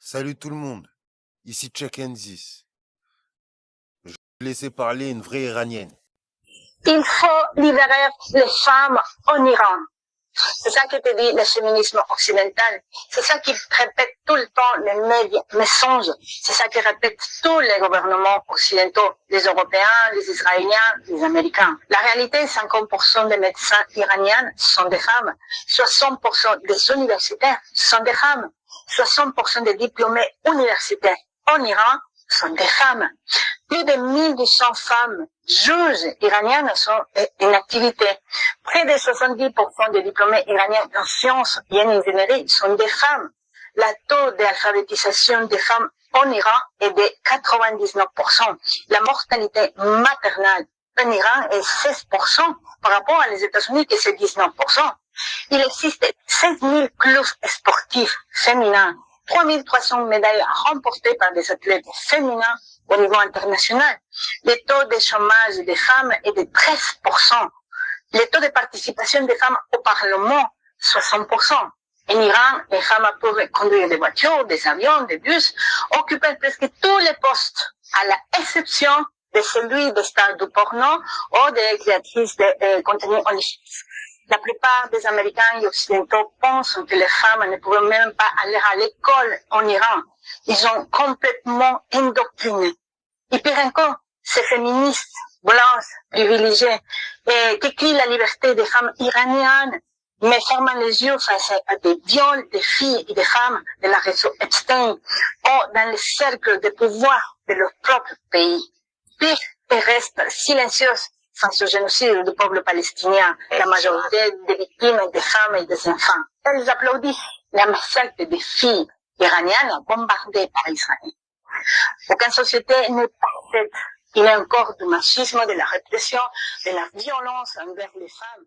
Salut tout le monde, ici Check and This. Je vais laisser parler une vraie Iranienne. Il faut libérer les femmes en Iran. C'est ça que te dit le féminisme occidental. C'est ça qui répète tout le temps les médias, mensonges. C'est ça que répètent tous les gouvernements occidentaux, les Européens, les Israéliens, les Américains. La réalité, 50% des médecins iraniens sont des femmes. 60% des universitaires sont des femmes. 60% des diplômés universitaires en Iran sont des femmes. Plus de 1200 femmes juges iraniennes sont en activité. Près de 70% des diplômés iraniens en sciences et en ingénierie sont des femmes. Le taux d'alphabétisation des femmes en Iran est de 99%. La mortalité maternelle en Iran est 16% par rapport à les États-Unis qui c'est 19%. Il existe 16 000 clubs sportifs féminins, 3300 médailles remportées par des athlètes féminins au niveau international. Le taux de chômage des femmes est de 13%. Le taux de participation des femmes au Parlement, 60%. En Iran, les femmes peuvent conduire des voitures, des avions, des bus, occuper presque tous les postes, à l'exception de celui des stars du porno ou des créatrices de contenu en ligne. La plupart des Américains et Occidentaux pensent que les femmes ne peuvent même pas aller à l'école en Iran. Ils sont complètement indoctrinés. Et pire encore, ces féministes blanches, privilégiées, qui crient la liberté des femmes iraniennes, mais ferment les yeux face à des viols des filles et des femmes de la réseau Epstein, ou dans les cercles de pouvoir de leur propre pays. Pire, elles restent silencieuses face au génocide du peuple palestinien, la majorité des victimes des femmes et des enfants. Elles applaudissent la massacre des filles iraniennes bombardées par Israël. Aucune société n'est parfaite. Il y a encore du machisme, de la répression, de la violence envers les femmes.